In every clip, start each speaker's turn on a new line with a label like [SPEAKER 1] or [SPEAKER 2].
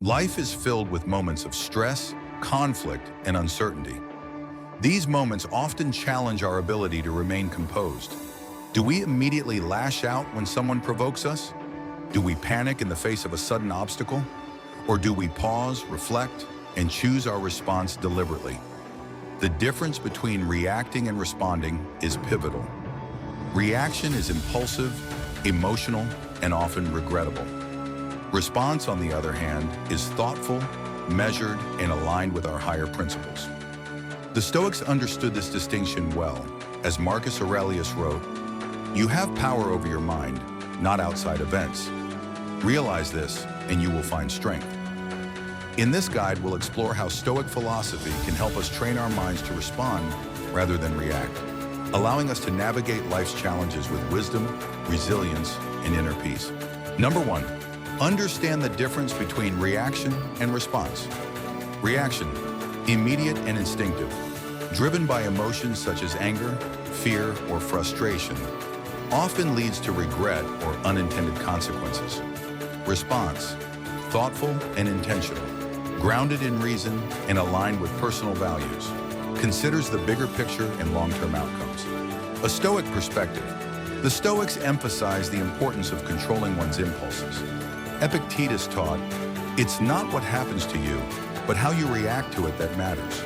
[SPEAKER 1] Life is filled with moments of stress, conflict, and uncertainty. These moments often challenge our ability to remain composed. Do we immediately lash out when someone provokes us? Do we panic in the face of a sudden obstacle? Or do we pause, reflect, and choose our response deliberately? The difference between reacting and responding is pivotal. Reaction is impulsive, emotional, and often regrettable. Response, on the other hand, is thoughtful, measured, and aligned with our higher principles. The Stoics understood this distinction well. As Marcus Aurelius wrote, "You have power over your mind, not outside events. Realize this, and you will find strength." In this guide, we'll explore how Stoic philosophy can help us train our minds to respond rather than react, allowing us to navigate life's challenges with wisdom, resilience, and inner peace. Number 1. Understand the difference between reaction and response. Reaction, immediate and instinctive, driven by emotions such as anger, fear, or frustration, often leads to regret or unintended consequences. Response, thoughtful and intentional, grounded in reason and aligned with personal values, considers the bigger picture and long-term outcomes. A Stoic perspective. The Stoics emphasize the importance of controlling one's impulses. Epictetus taught, "It's not what happens to you, but how you react to it that matters."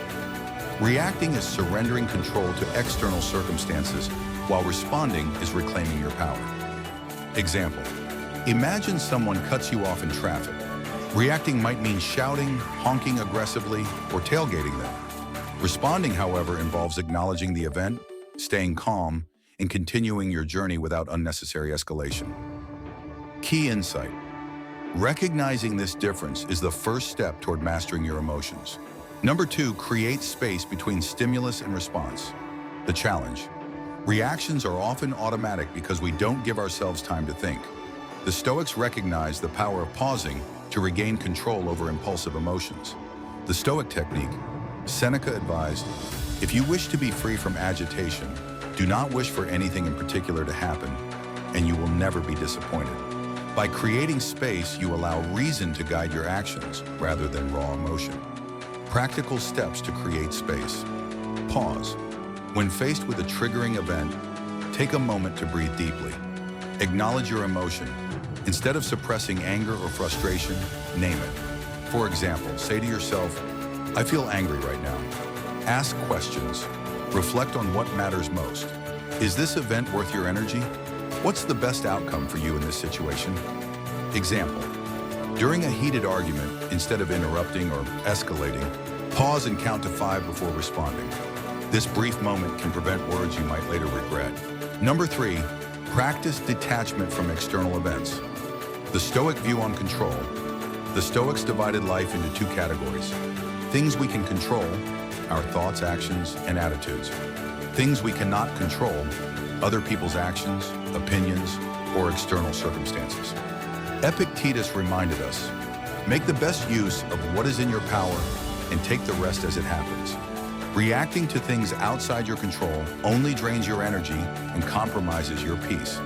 [SPEAKER 1] Reacting is surrendering control to external circumstances, while responding is reclaiming your power. Example, imagine someone cuts you off in traffic. Reacting might mean shouting, honking aggressively, or tailgating them. Responding, however, involves acknowledging the event, staying calm, and continuing your journey without unnecessary escalation. Key insight. Recognizing this difference is the first step toward mastering your emotions. Number 2, create space between stimulus and response. The challenge. Reactions are often automatic because we don't give ourselves time to think. The Stoics recognize the power of pausing to regain control over impulsive emotions. The Stoic technique. Seneca advised, "If you wish to be free from agitation, do not wish for anything in particular to happen, and you will never be disappointed." By creating space, you allow reason to guide your actions rather than raw emotion. Practical steps to create space. Pause. When faced with a triggering event, take a moment to breathe deeply. Acknowledge your emotion. Instead of suppressing anger or frustration, name it. For example, say to yourself, "I feel angry right now." Ask questions. Reflect on what matters most. Is this event worth your energy? What's the best outcome for you in this situation? Example, during a heated argument, instead of interrupting or escalating, pause and count to 5 before responding. This brief moment can prevent words you might later regret. Number 3, practice detachment from external events. The Stoic view on control. The Stoics divided life into 2 categories. Things we can control, our thoughts, actions, and attitudes. Things we cannot control, other people's actions, opinions, or external circumstances. Epictetus reminded us, make the best use of what is in your power and take the rest as it happens. Reacting to things outside your control only drains your energy and compromises your peace.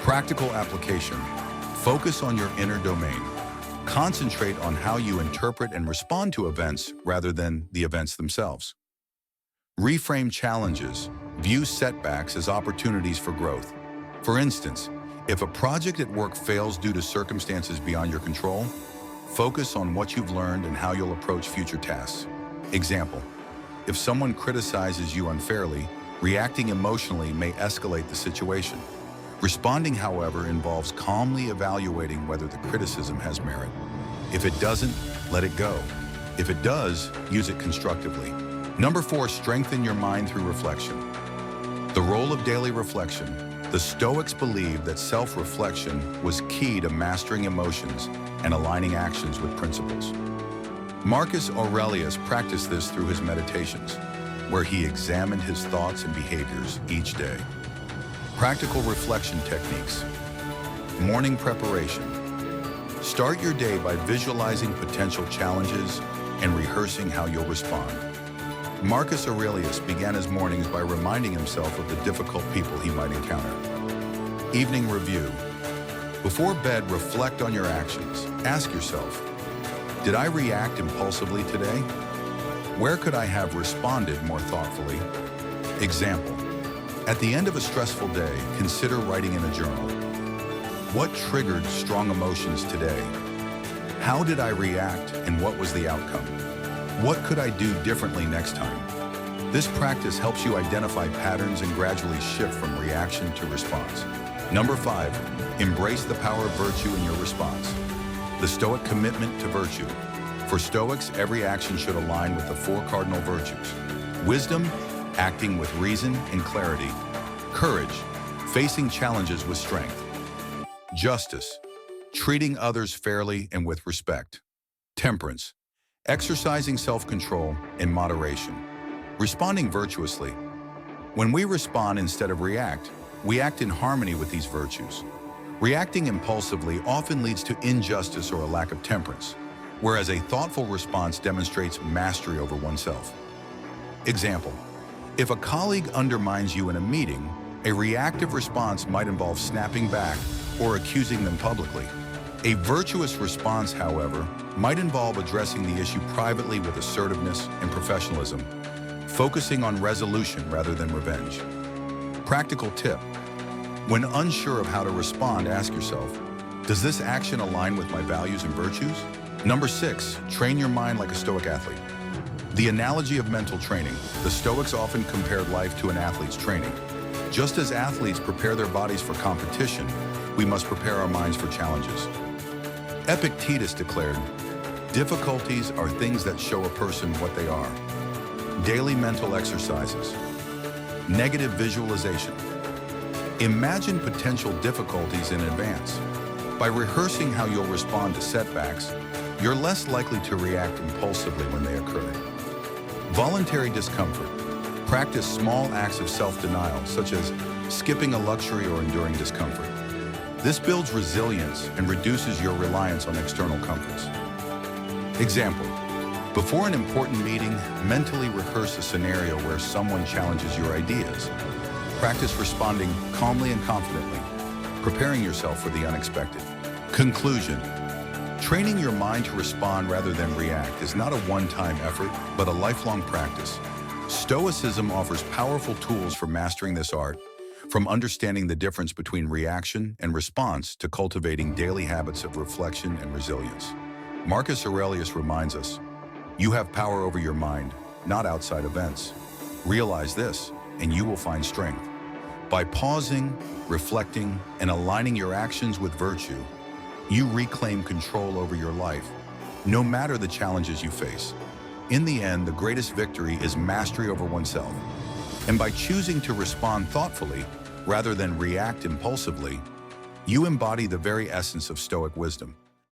[SPEAKER 1] Practical application. Focus on your inner domain. Concentrate on how you interpret and respond to events rather than the events themselves. Reframe challenges. View setbacks as opportunities for growth. For instance, if a project at work fails due to circumstances beyond your control, focus on what you've learned and how you'll approach future tasks. Example, if someone criticizes you unfairly, reacting emotionally may escalate the situation. Responding, however, involves calmly evaluating whether the criticism has merit. If it doesn't, let it go. If it does, use it constructively. Number 4, strengthen your mind through reflection. The role of daily reflection. The Stoics believed that self-reflection was key to mastering emotions and aligning actions with principles. Marcus Aurelius practiced this through his meditations, where he examined his thoughts and behaviors each day. Practical reflection techniques. Morning preparation. Start your day by visualizing potential challenges and rehearsing how you'll respond. Marcus Aurelius began his mornings by reminding himself of the difficult people he might encounter. Evening review. Before bed, reflect on your actions. Ask yourself, Did I react impulsively today? Where could I have responded more thoughtfully? Example: at the end of a stressful day, consider writing in a journal. What triggered strong emotions today? How did I react and what was the outcome? What could I do differently next time? This practice helps you identify patterns and gradually shift from reaction to response. Number 5, embrace the power of virtue in your response. The Stoic commitment to virtue. For Stoics, every action should align with the 4 cardinal virtues. Wisdom, acting with reason and clarity. Courage, facing challenges with strength. Justice, treating others fairly and with respect. Temperance, exercising self-control and moderation. Responding virtuously. When we respond instead of react, we act in harmony with these virtues. Reacting impulsively often leads to injustice or a lack of temperance, whereas a thoughtful response demonstrates mastery over oneself. Example: if a colleague undermines you in a meeting, a reactive response might involve snapping back or accusing them publicly. A virtuous response, however, might involve addressing the issue privately with assertiveness and professionalism, focusing on resolution rather than revenge. Practical tip: when unsure of how to respond, ask yourself, does this action align with my values and virtues? Number 6, train your mind like a Stoic athlete. The analogy of mental training. The Stoics often compared life to an athlete's training. Just as athletes prepare their bodies for competition, we must prepare our minds for challenges. Epictetus declared, difficulties are things that show a person what they are. Daily mental exercises. Negative visualization. Imagine potential difficulties in advance. By rehearsing how you'll respond to setbacks, you're less likely to react impulsively when they occur. Voluntary discomfort. Practice small acts of self-denial, such as skipping a luxury or enduring discomfort. This builds resilience and reduces your reliance on external comforts. Example: before an important meeting, mentally rehearse a scenario where someone challenges your ideas. Practice responding calmly and confidently, preparing yourself for the unexpected. Conclusion: training your mind to respond rather than react is not a one-time effort, but a lifelong practice. Stoicism offers powerful tools for mastering this art, from understanding the difference between reaction and response to cultivating daily habits of reflection and resilience. Marcus Aurelius reminds us, you have power over your mind, not outside events. Realize this, and you will find strength. By pausing, reflecting, and aligning your actions with virtue, you reclaim control over your life, no matter the challenges you face. In the end, the greatest victory is mastery over oneself. And by choosing to respond thoughtfully, rather than react impulsively, you embody the very essence of Stoic wisdom.